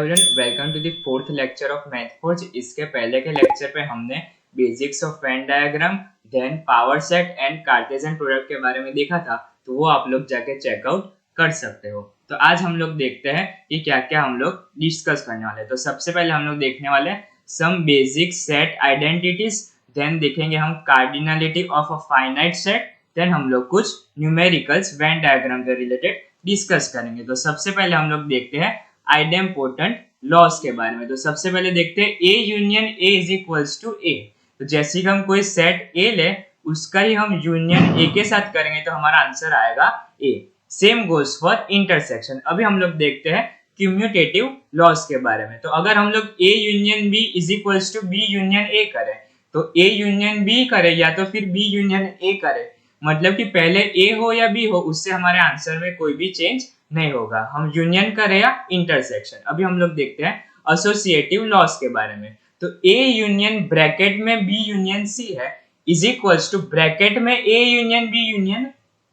Everyone, welcome to the fourth lecture of math forge. इसके पहले के लेक्चर पे हमने basics of Venn diagram, then power set and Cartesian product के बारे में देखा था, तो वो आप लोग जाके चेकआउट कर सकते हो। तो आज हम लोग देखते हैं कि क्या क्या हम लोग डिस्कस करने वाले हैं। तो सबसे पहले हम लोग देखने वाले some basic set identities, then देखेंगे हम cardinality of a finite set, then हम लोग कुछ न्यूमेरिकल्स वेन डायग्राम के रिलेटेड डिस्कस करेंगे। तो सबसे पहले हम लोग देखते हैं आइडेम्पोर्टेंट लॉस के बारे में। तो सबसे पहले देखते हैं A union A is equals to A. तो जैसे ही हम कोई सेट ए ले, उसका ही हम यूनियन ए के साथ करेंगे तो हमारा आंसर आएगा A. Same goes for intersection. अभी हम लोग देखते हैं क्यूम्यूटेटिव लॉस के बारे में। तो अगर हम लोग A union B is equals to B union A करें, तो ए यूनियन बी करे या तो फिर बी यूनियन ए करे, मतलब कि पहले ए हो या बी हो, उससे हमारे आंसर में कोई भी चेंज नहीं होगा। हम यूनियन करें या इंटरसेक्शन। अभी हम लोग देखते हैं एसोसिएटिव लॉस के बारे में। तो ए यूनियन ब्रैकेट में बी यूनियन सी है इज इक्वल्स टू ब्रैकेट में A union B union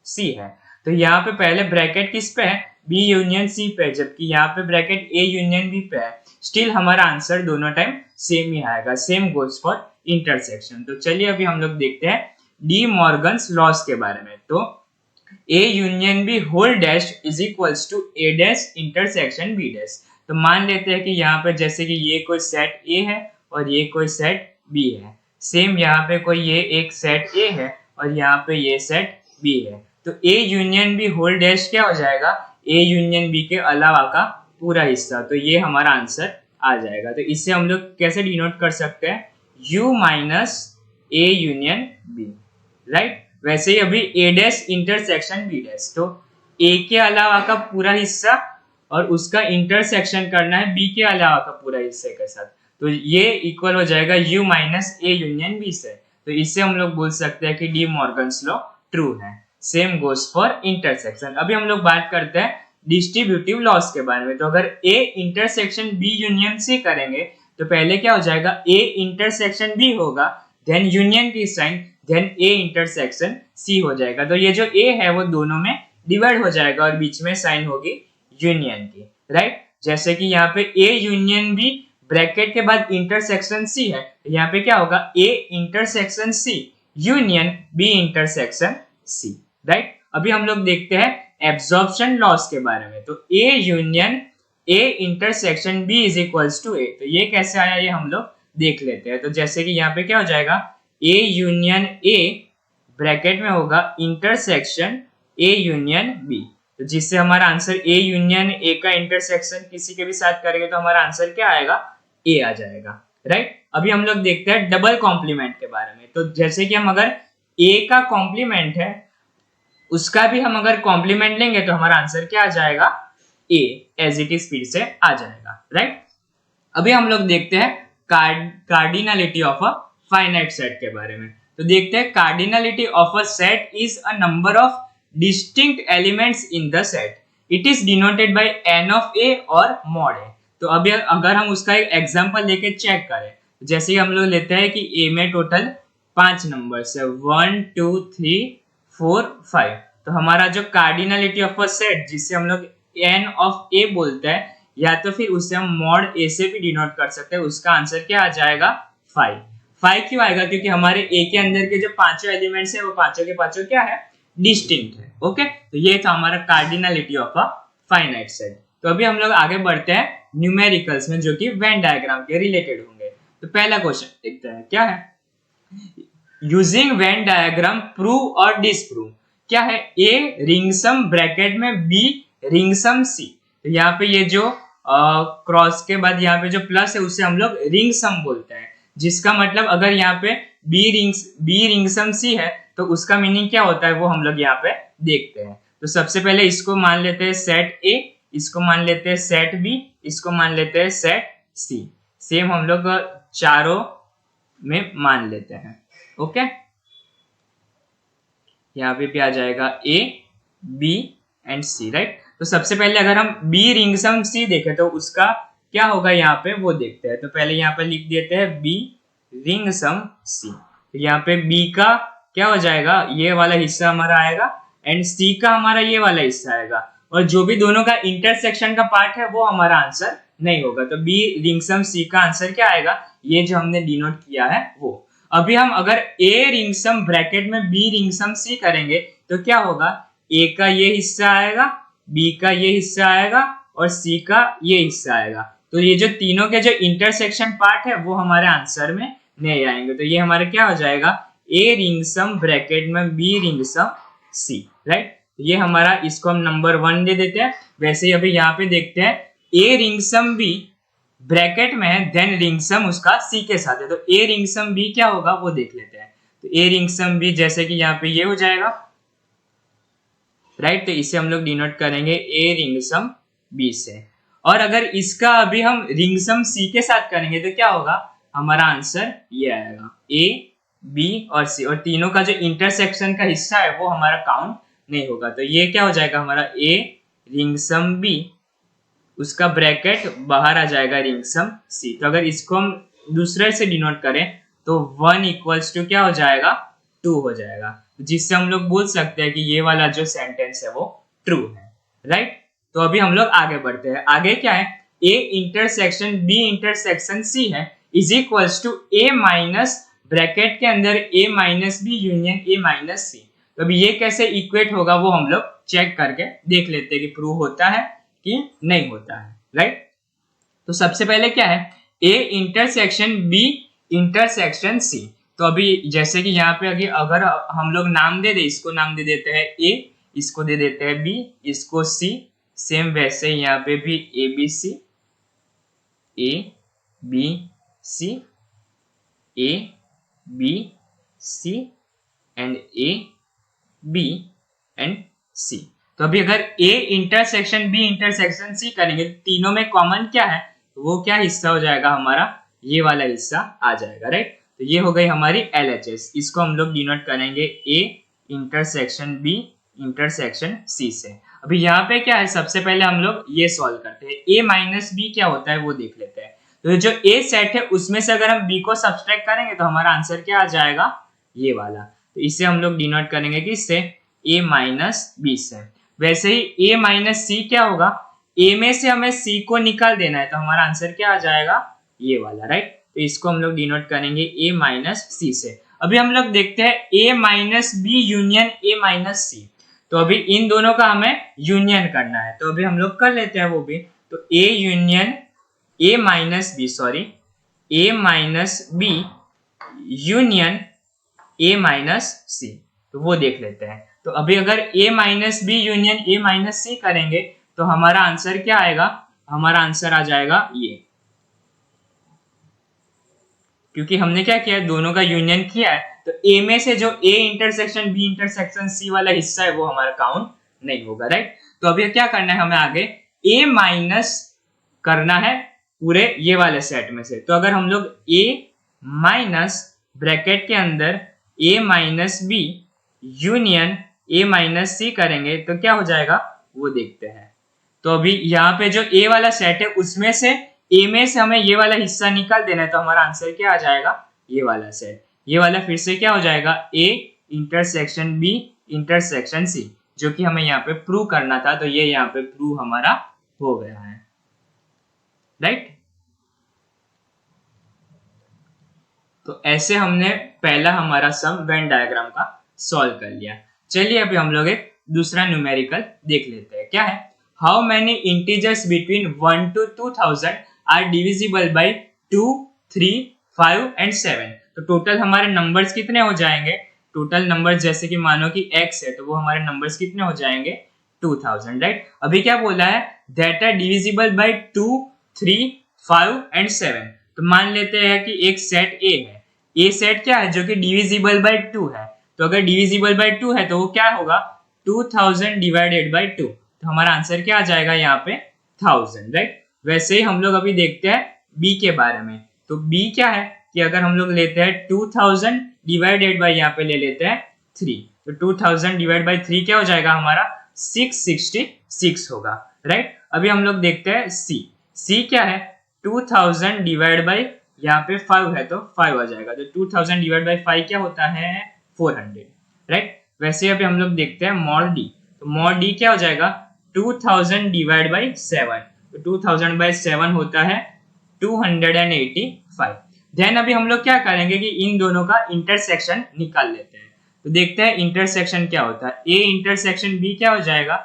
C है। तो यहाँ पे पहले ब्रैकेट किस पे है? बी यूनियन सी पे, जबकि यहाँ पे ब्रैकेट ए यूनियन बी पे है। स्टिल हमारा आंसर दोनों टाइम सेम ही आएगा। Same goes for intersection. तो चलिए अभी हम लोग देखते हैं डी मॉर्गन्स लॉस के बारे में। तो A union B whole dash is equals to A dash intersection B dash. तो मान लेते हैं कि यहाँ पे जैसे कि ये कोई सेट ए है और ये कोई सेट बी है। सेम यहाँ पे कोई ये एक सेट ए है और यहाँ पे ये सेट बी है। तो A union B whole dash क्या हो जाएगा? ए यूनियन बी के अलावा का पूरा हिस्सा। तो ये हमारा आंसर आ जाएगा। तो इससे हम लोग कैसे डिनोट कर सकते हैं? U minus A union B, right. वैसे ही अभी A dash intersection B dash, तो ए के अलावा का पूरा हिस्सा और उसका इंटरसेक्शन करना है बी के अलावा का पूरा हिस्से के साथ। तो ये इक्वल हो जाएगा U minus A union B से। तो इससे हम लोग बोल सकते हैं कि डी मॉर्गन्स लॉ ट्रू है। Same goes for intersection. अभी हम लोग बात करते हैं डिस्ट्रीब्यूटिव लॉस के बारे में। तो अगर A intersection B union C करेंगे तो पहले क्या हो जाएगा? ए इंटरसेक्शन बी होगा, देन यूनियन की sign, then A intersection C हो जाएगा। तो ये जो ए है वो दोनों में डिवाइड हो जाएगा और बीच में साइन होगी यूनियन की, राइट। जैसे कि यहाँ पे ए यूनियन बी ब्रैकेट के बाद इंटरसेक्शन सी है, तो यहाँ पे क्या होगा? A intersection C union B intersection C, right. अभी हम लोग देखते हैं एब्जॉर्प्शन लॉस के बारे में। तो A union A intersection B is equals to A. तो ये कैसे आया ये हम लोग देख लेते हैं। तो जैसे कि यहाँ पे क्या हो जाएगा? ए यूनियन ए ब्रैकेट में होगा इंटरसेक्शन ए यूनियन बी, तो जिससे हमारा आंसर ए यूनियन ए का इंटरसेक्शन किसी के भी साथ करेंगे तो हमारा आंसर क्या आएगा? ए आ जाएगा, राइट। अभी हम लोग देखते हैं डबल कॉम्प्लीमेंट के बारे में। तो जैसे कि हम अगर ए का कॉम्प्लीमेंट है, उसका भी हम अगर कॉम्प्लीमेंट लेंगे तो हमारा आंसर क्या आ जाएगा? ए एज इट इज फिर से आ जाएगा, राइट। अभी हम लोग देखते हैं cardinality of a finite set के बारे में। तो देखते हैं cardinality of a set is a number of distinct elements in the set. It is denoted by n of a और mod a। तो अभी अगर हम उसका एक एग्जांपल लेके चेक करें, जैसे हम लोग लेते हैं कि a में टोटल 5 नंबर्स है, 1 2 3 4 5। तो हमारा जो कार्डिनलिटी ऑफ अ सेट, जिससे हम लोग n ऑफ a बोलते हैं, या तो फिर उससे हम मॉड a से भी डिनोट कर सकते हैं, उसका आंसर क्या आ जाएगा? 5। 5 क्यों आएगा? क्योंकि हमारे a के अंदर के जो पांचों एलिमेंट्स है वो पांचों के पांचों क्या है? डिस्टिंक्ट है। ओके, तो ये था हमारा cardinality of a finite set. तो अभी हम लोग आगे बढ़ते हैं न्यूमेरिकल्स में, जो कि वेन डायग्राम के रिलेटेड होंगे। तो पहला क्वेश्चन देखते हैं क्या है। यूजिंग वेन डायग्राम प्रूव और डिसप्रूव। क्या है? ए रिंग सम ब्रैकेट में बी रिंग सम सी। तो यहाँ पे ये जो क्रॉस के बाद यहाँ पे जो प्लस है उसे हम लोग रिंग सम बोलते हैं, जिसका मतलब अगर यहाँ पे बी रिंग सम सी है तो उसका मीनिंग क्या होता है वो हम लोग यहाँ पे देखते हैं। तो सबसे पहले इसको मान लेते हैं सेट ए, इसको मान लेते हैं सेट बी, इसको मान लेते हैं सेट सी। सेम हम लोग चारों में मान लेते हैं। ओके, यहाँ पे भी आ जाएगा A B and C, right. तो सबसे पहले अगर हम बी रिंग सम सी देखें तो उसका क्या होगा यहाँ पे वो देखते हैं। तो पहले यहाँ पे लिख देते हैं बी रिंग सम सी। तो यहाँ पे बी का क्या हो जाएगा? ये वाला हिस्सा हमारा आएगा एंड सी का हमारा ये वाला हिस्सा आएगा, और जो भी दोनों का इंटरसेक्शन का पार्ट है वो हमारा आंसर नहीं होगा। तो बी रिंग सम सी का आंसर क्या आएगा, ये जो हमने डिनोट किया है वो। अभी हम अगर ए रिंग सम ब्रैकेट में बी रिंग सम सी करेंगे तो क्या होगा, ए का ये हिस्सा आएगा, बी का ये हिस्सा आएगा और सी का ये हिस्सा आएगा। तो ये जो तीनों के जो इंटरसेक्शन पार्ट है वो हमारे आंसर में नहीं आएंगे। तो ये हमारा क्या हो जाएगा, ए रिंग सम ब्रैकेट में बी रिंग सम सी, राइट। ये हमारा, इसको हम नंबर 1 दे देते हैं। वैसे ही अभी यहाँ पे देखते हैं A ring sum B bracket में है, देन रिंग सम उसका सी के साथ है। तो ए रिंग सम बी क्या होगा वो देख लेते हैं। तो ए रिंग सम बी जैसे कि यहाँ पे ये हो जाएगा, राइट। तो इसे हम लोग डिनोट करेंगे ए रिंग सम बी से। और अगर इसका अभी हम रिंग सम सी के साथ करेंगे तो क्या होगा, हमारा आंसर ये आएगा, ए बी और सी, और तीनों का जो इंटरसेक्शन का हिस्सा है वो हमारा काउंट नहीं होगा। तो ये क्या हो जाएगा हमारा, ए रिंग सम बी, उसका ब्रैकेट बाहर आ जाएगा रिंग सम सी। तो अगर इसको हम दूसरे से डिनोट करें तो 1 इक्वल्स टू क्या हो जाएगा, 2 हो जाएगा, जिससे हम लोग बोल सकते हैं कि ये वाला जो सेंटेंस है वो ट्रू है, राइट। तो अभी हम लोग आगे बढ़ते हैं। आगे क्या है, A intersection B intersection C है is equals to A minus bracket के अंदर A minus B union A minus C. तो अभी ये कैसे इक्वेट होगा वो हम लोग चेक करके देख लेते हैं कि प्रूव होता है कि नहीं होता है, राइट। तो सबसे पहले क्या है, A intersection B intersection C. तो अभी जैसे कि यहाँ पे अगर हम लोग नाम दे दे, इसको नाम दे देते हैं ए, इसको दे देते हैं बी, इसको सी, सेम वैसे यहाँ पे भी A B C, A B C, A B C and A B and C. तो अभी अगर A intersection B intersection C करेंगे तो तीनों में कॉमन क्या है, वो क्या हिस्सा हो जाएगा हमारा, ये वाला हिस्सा आ जाएगा, राइट। तो ये हो गई हमारी LHS। इसको हम लोग डिनोट करेंगे A intersection B intersection C से। अभी यहाँ पे क्या है, सबसे पहले हम लोग ये सॉल्व करते हैं, ए माइनस बी क्या होता है वो देख लेते हैं। तो जो ए सेट है उसमें से अगर हम बी को सब्सट्रैक्ट करेंगे तो हमारा आंसर क्या आ जाएगा, ये वाला। तो इसे हम लोग डिनोट करेंगे किससे, ए माइनस बी से। वैसे ही ए माइनस सी क्या होगा, ए में से हमें सी को निकाल देना है, तो हमारा आंसर क्या आ जाएगा, ये वाला, राइट। तो इसको हम लोग डिनोट करेंगे ए माइनस सी से। अभी हम लोग देखते हैं A minus B union A minus C. तो अभी इन दोनों का हमें यूनियन करना है, तो अभी हम लोग कर लेते हैं वो भी। तो A union A minus B, sorry, A minus B union A minus C, तो वो देख लेते हैं। तो अभी अगर A minus B union A minus C करेंगे तो हमारा आंसर क्या आएगा, हमारा आंसर आ जाएगा ये, क्योंकि हमने क्या किया, दोनों का यूनियन किया है। तो ए में से जो A intersection B intersection C वाला हिस्सा है वो हमारा काउंट नहीं होगा, राइट। तो अभी क्या करना है हमें आगे, ए माइनस करना है पूरे ये वाले सेट में से। तो अगर हम लोग ए माइनस ब्रैकेट के अंदर A minus B union A minus C करेंगे तो क्या हो जाएगा वो देखते हैं। तो अभी यहाँ पे जो ए वाला सेट है उसमें से ए में से हमें ये वाला हिस्सा निकाल देना है, तो हमारा आंसर क्या आ जाएगा, ये वाला सेट। ये वाला फिर से क्या हो जाएगा, A intersection B intersection C, जो कि हमें यहाँ पे प्रूव करना था। तो ये यहाँ पे प्रूव हमारा हो गया है, राइट। तो ऐसे हमने पहला हमारा सम वेन डायग्राम का सॉल्व कर लिया। चलिए अभी हम लोग एक दूसरा न्यूमेरिकल देख लेते हैं। क्या है, how many integers between 1 to 2000 are divisible by 2, 3, 5 and 7। तो टोटल हमारे नंबर्स कितने हो जाएंगे, टोटल नंबर्स जैसे कि मानो कि x है तो वो हमारे नंबर्स कितने हो जाएंगे, 2000, राइट। अभी क्या बोला है, that are divisible by 2, 3, 5 and 7। तो मान लेते हैं कि एक सेट ए है, ए सेट क्या है, जो कि डिविजिबल बाय 2 है। तो अगर डिविजिबल बाय 2 है तो वो क्या होगा, 2000 डिवाइडेड बाय 2। तो हमारा आंसर क्या आ जाएगा यहाँ पे 1000, राइट। वैसे ही हम लोग अभी देखते हैं बी के बारे में। तो बी क्या है कि अगर हम लोग लेते हैं 2000 डिवाइडेड बाय यहाँ पे ले लेते हैं 3, तो 2000 डिवाइड बाय 3 क्या हो जाएगा हमारा 666 होगा, राइट। अभी हम लोग देखते हैं सी। सी क्या है, 2000 डिवाइड बाय यहाँ पे 5 है तो 5 आ जाएगा। तो 2000 डिवाइड बाय 5 क्या होता है 400, राइट। वैसे अभी हम लोग देखते हैं मॉड डी। तो मॉड डी क्या हो जाएगा 2000 डिवाइड बाय 7। तो 2000/7 होता है 285। देन अभी हम लोग क्या करेंगे कि इन दोनों का इंटरसेक्शन निकाल लेते हैं। तो देखते हैं इंटरसेक्शन क्या होता है। ए इंटरसेक्शन बी क्या हो जाएगा,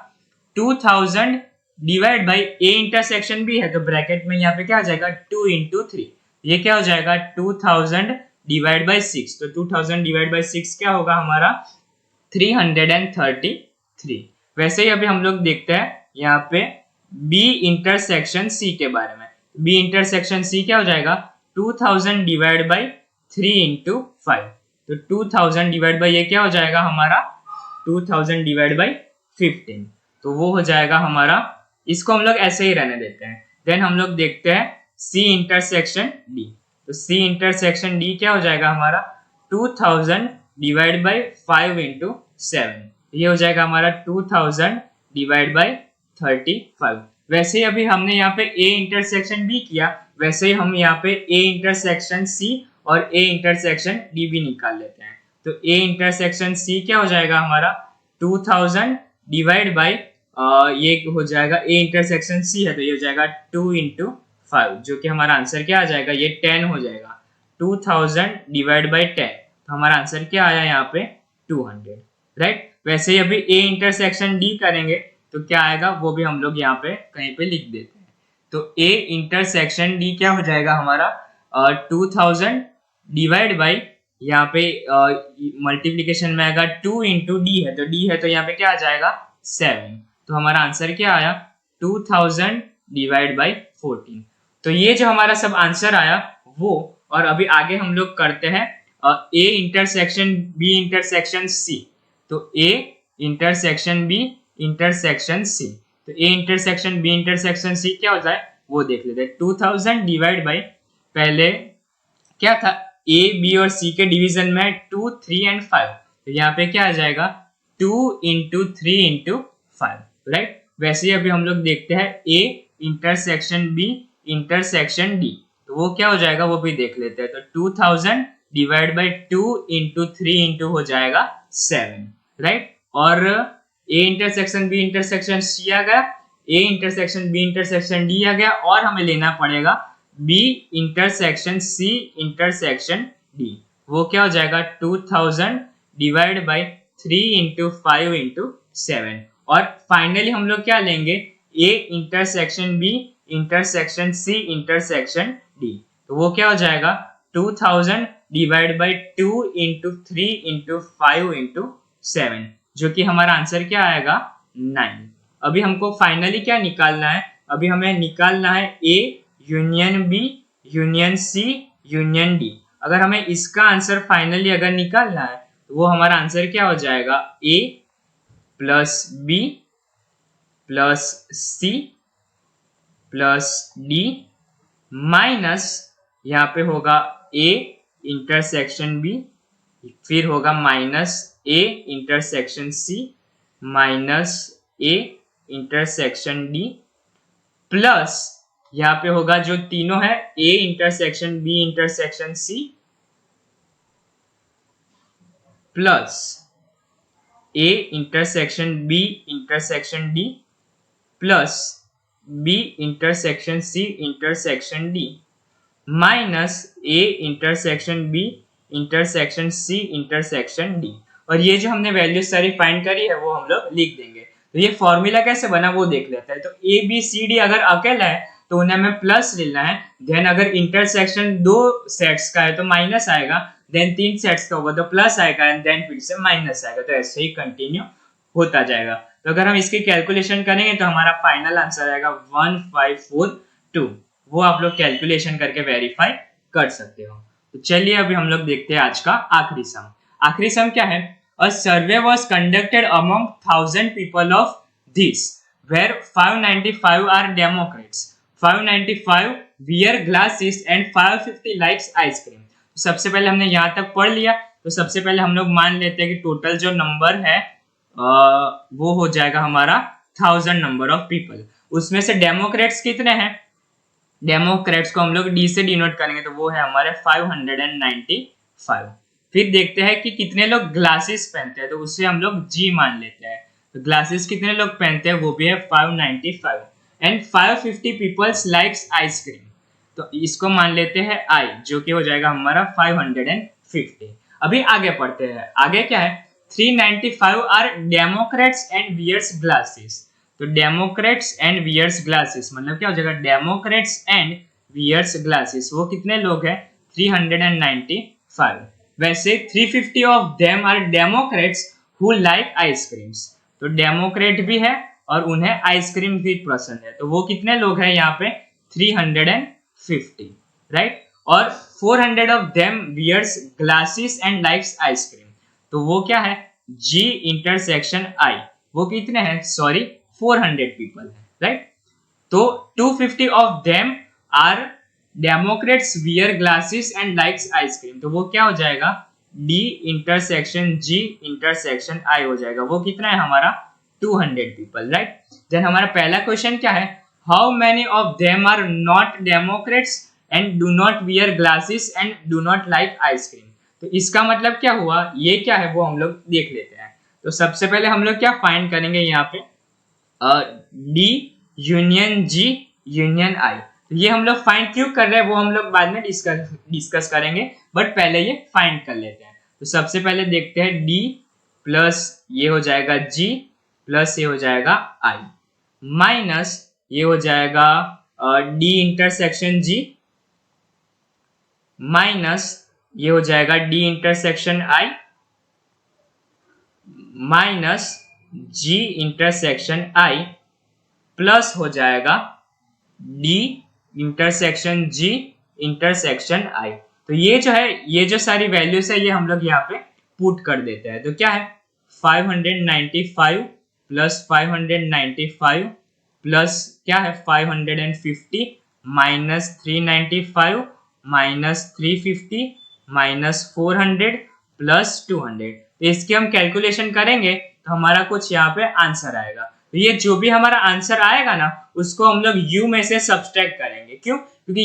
2000 divide by A intersection B है तो ब्रैकेट में यहाँ पे क्या आ जाएगा 2 into 3, ये क्या हो जाएगा 2000 डिवाइड बाई 6, तो 2000 डिवाइड बाई 6 क्या होगा हमारा 333। वैसे ही अभी हम लोग देखते हैं यहाँ पे बी इंटरसेक्शन सी के बारे में। बी इंटरसेक्शन सी क्या हो जाएगा 2000 डिवाइड बाई 3 into 5, तो 2000 डिवाइड बाई ये क्या हो जाएगा हमारा 2000 डिवाइड बाई 15, तो वो हो जाएगा हमारा, इसको हम लोग ऐसे ही रहने देते हैं। देन हम लोग देखते हैं सी इंटरसेक्शन डी, तो सी इंटरसेक्शन डी क्या हो जाएगा हमारा 2000 डिवाइड बाई 5 into 7, ये हो जाएगा हमारा 2000 डिवाइड बाई 35। वैसे ही अभी हमने यहाँ पे ए इंटरसेक्शन बी किया, वैसे ही हम यहाँ पे ए इंटरसेक्शन सी और ए इंटरसेक्शन डी भी निकाल लेते हैं। तो ए इंटरसेक्शन सी क्या हो जाएगा हमारा 2000 डिवाइड बाई ये हो जाएगा ए इंटरसेक्शन सी है तो ये हो जाएगा 2 into 5, जो कि हमारा आंसर क्या आ जाएगा, ये 10 हो जाएगा। 2000 डिवाइड बाई 10, तो हमारा आंसर क्या आया यहाँ पे 200, राइट। वैसे ही अभी ए इंटरसेक्शन डी करेंगे तो क्या आएगा वो भी हम लोग यहाँ पे कहीं पे लिख देते हैं। तो ए इंटरसेक्शन डी क्या हो जाएगा हमारा 2000 डिवाइड बाई यहाँ पे मल्टीप्लीकेशन में आएगा 2 into डी है तो डी है तो यहाँ पे क्या आ जाएगा 7, तो हमारा आंसर क्या आया 2000 डिवाइड बाई 14। तो ये जो हमारा सब आंसर आया वो, और अभी आगे हम लोग करते हैं A intersection B intersection C, तो A intersection B intersection C, तो A intersection B intersection C क्या होता है वो देख लेते हैं। 2000 डिवाइड बाई, पहले क्या था ए बी और सी के डिवीजन में 2 3 and 5, तो यहाँ पे क्या आ जाएगा 2 into 3 into 5, राइट। वैसे ही अभी हम लोग देखते हैं A intersection B intersection D, तो वो क्या हो जाएगा वो भी देख लेते हैं। तो 2000 डिवाइड बाई 2 into 3 into हो जाएगा 7, राइट। और A intersection B intersection C आ गया, A intersection B intersection D आ गया, और हमें लेना पड़ेगा B intersection C intersection D, वो क्या हो जाएगा 2000 डिवाइड बाई 3 into 5 into 7, और फाइनली हम लोग क्या लेंगे A intersection B intersection C intersection D, तो वो क्या हो जाएगा 2000 divide by 2 into 3 into 5 into 7, जो कि हमारा आंसर क्या आएगा 9। अभी हमको फाइनली क्या निकालना है, अभी हमें निकालना है A union B union C union D. अगर हमें इसका आंसर फाइनली अगर निकालना है तो वो हमारा आंसर क्या हो जाएगा A plus B plus C plus D minus यहाँ पे होगा ए इंटरसेक्शन बी, फिर होगा minus A intersection C minus A intersection D, plus यहाँ पे होगा जो तीनों है A intersection B intersection C plus A intersection B intersection D plus B intersection C intersection D minus A intersection B intersection C intersection D. और ये जो हमने वैल्यू सारी फाइंड करी है वो हम लोग लिख देंगे। तो ये फॉर्मूला कैसे बना वो देख लेते हैं। तो ए बी सी डी अगर अकेला है तो उन्हें हमें प्लस लेना है, देन अगर इंटरसेक्शन दो सेट्स का है तो माइनस आएगा, देन 3 सेट्स का होगा तो प्लस आएगा, एंड देन फिर से माइनस आएगा, तो ऐसे ही कंटिन्यू होता जाएगा। तो अगर हम इसकी कैलकुलेशन करेंगे तो हमारा फाइनल आंसर आएगा 1542, वो आप लोग कैलकुलेशन करके वेरीफाई कर सकते हो। तो चलिए अभी हम लोग देखते हैं आज का आखिरी सम। आखिरी सम क्या है, a survey was conducted among 1000 people of this where 595 are democrats, 595 wear glasses and 550 likes ice cream. सबसे पहले हमने यहाँ तक पढ़ लिया, तो सबसे पहले हम लोग मान लेते हैं कि टोटल जो नंबर है वो हो जाएगा हमारा 1000 नंबर ऑफ पीपल। उसमें से डेमोक्रेट्स कितने हैं, डेमोक्रेट्स को हम लोग डी से डिनोट करेंगे तो वो है हमारे 595। फिर देखते हैं कि कितने लोग ग्लासेस पहनते हैं, तो उससे हम लोग जी मान लेते हैं। तो ग्लासेस कितने लोग पहनते हैं वो भी है 595, एंड 550 पीपल्स लाइक्स आइसक्रीम। तो इसको मान लेते हैं आई, जो कि हो जाएगा हमारा 550। अभी आगे पढ़ते हैं, आगे क्या है, 395 are democrats and wears glasses. तो डेमोक्रेट्स एंड वियर्स ग्लासेस मतलब क्या हो जाएगा, डेमोक्रेट्स एंड वियर्स ग्लासेस वो कितने लोग हैं, 395। वैसे 350 of them are democrats who like ice creams. तो डेमोक्रेट भी है और उन्हें आइसक्रीम भी पसंद है, तो वो कितने लोग हैं यहाँ पे, 350, राइट। और 400 of them wears glasses and likes ice cream. तो वो क्या है, जी इंटरसेक्शन आई, वो कितने हैं, सॉरी 400 पीपल है, राइट। तो 250 of them are democrats wear glasses and likes ice cream. तो वो क्या हो जाएगा, D intersection G intersection I हो जाएगा, वो कितना है हमारा 200 पीपल, राइट। देन हमारा पहला क्वेश्चन क्या है, how many of them are not democrats and do not wear glasses and do not like ice cream. तो इसका मतलब क्या हुआ, ये क्या है वो हम लोग देख लेते हैं। तो सबसे पहले हम लोग क्या फाइंड करेंगे यहाँ पे, डी यूनियन जी यूनियन आई। तो ये हम लोग फाइंड क्यों कर रहे हैं वो हम लोग बाद में डिस्कस करेंगे, बट पहले ये फाइंड कर लेते हैं। तो सबसे पहले देखते हैं डी प्लस ये हो जाएगा जी प्लस ये हो जाएगा आई माइनस ये हो जाएगा डी इंटरसेक्शन जी माइनस ये हो जाएगा डी इंटरसेक्शन आई माइनस जी इंटरसेक्शन आई प्लस हो जाएगा D intersection G intersection I. तो ये जो है, ये जो सारी वैल्यूज है ये हम लोग यहाँ पे पुट कर देते हैं। तो क्या है, 595 प्लस 595 प्लस क्या है 550 माइनस 395 माइनस 350 माइनस 400 प्लस 200। तो इसकी हम कैलकुलेशन करेंगे तो हमारा कुछ यहाँ पे आंसर आएगा। तो ये जो भी हमारा आंसर आएगा ना उसको हम लोग u में से सब्सट्रैक्ट करेंगे। क्यों, क्योंकि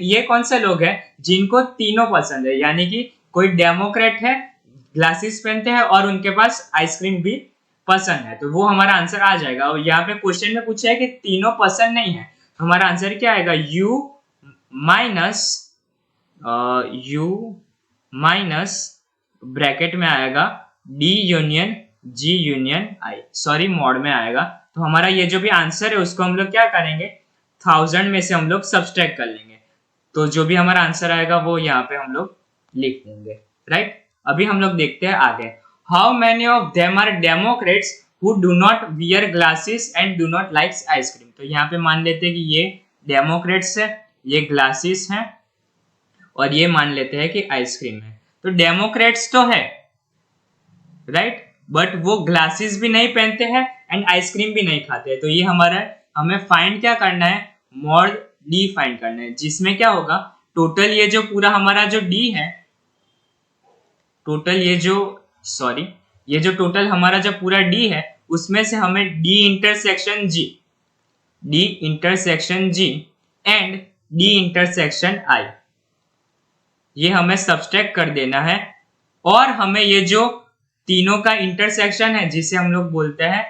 ये कौन से लोग हैं जिनको तीनों पसंद है, यानी कि कोई डेमोक्रेट है, ग्लासेस पहनते हैं और उनके पास आइसक्रीम भी पसंद है, तो वो हमारा आंसर आ जाएगा। और यहाँ पे क्वेश्चन में पूछा है कि तीनों पसंद नहीं है, तो हमारा आंसर क्या आएगा, u माइनस ब्रैकेट में आएगा d union g union i, sorry mod में आएगा। तो हमारा ये जो भी आंसर है उसको हम लोग क्या करेंगे, 1000 में से हम लोग सब्सट्रैक्ट कर लेंगे, तो जो भी हमारा आंसर आएगा वो यहाँ पे हम लोग लिख देंगे, राइट। अभी हम लोग देखते हैं आगे, how many of them are democrats who do not wear glasses and do not likes ice cream. तो यहाँ पे मान लेते हैं कि ये डेमोक्रेट्स है, ये ग्लासेस है और ये मान लेते हैं कि आइसक्रीम है। तो डेमोक्रेट्स तो है, राइट, बट वो ग्लासेस भी नहीं पहनते हैं एंड आइसक्रीम भी नहीं खाते हैं। तो ये हमारा हमें फाइंड क्या करना है, मॉड डी फाइंड करना है, जिसमें क्या होगा, टोटल ये जो पूरा हमारा जो डी है, टोटल ये जो टोटल हमारा जो पूरा डी है उसमें से हमें D intersection G and D intersection I ये हमें सब्सट्रैक्ट कर देना है। और हमें ये जो तीनों का इंटरसेक्शन है जिसे हम लोग बोलते हैं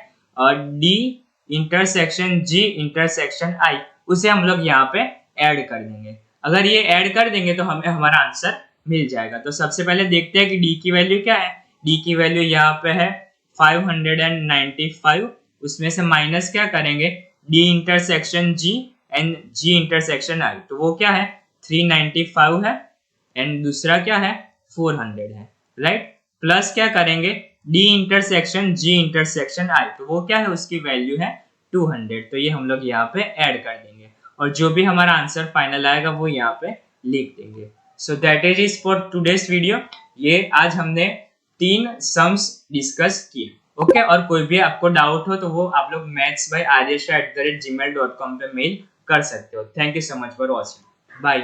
डी इंटरसेक्शन जी इंटरसेक्शन आई, उसे हम लोग यहाँ पे ऐड कर देंगे। अगर ये ऐड कर देंगे तो हमें हमारा आंसर मिल जाएगा। तो सबसे पहले देखते हैं कि डी की वैल्यू क्या है। डी की वैल्यू यहाँ पे है 595, उसमें से माइनस क्या करेंगे, D intersection G and G intersection I, तो वो क्या है 395 है एंड दूसरा क्या है 400 है, राइट। प्लस क्या करेंगे, D intersection G intersection I, तो वो क्या है उसकी वैल्यू है 200, तो ये हम लोग यहाँ पे ऐड कर देंगे और जो भी हमारा आंसर फाइनल आएगा वो यहाँ पे लिख देंगे। So that is for today's video. ये आज हमने 3 सम्स डिस्कस किए, ओके। और कोई भी आपको डाउट हो तो वो आप लोग mathsbyaryesha@gmail.com पे मेल कर सकते हो। Thank you so much for watching, bye.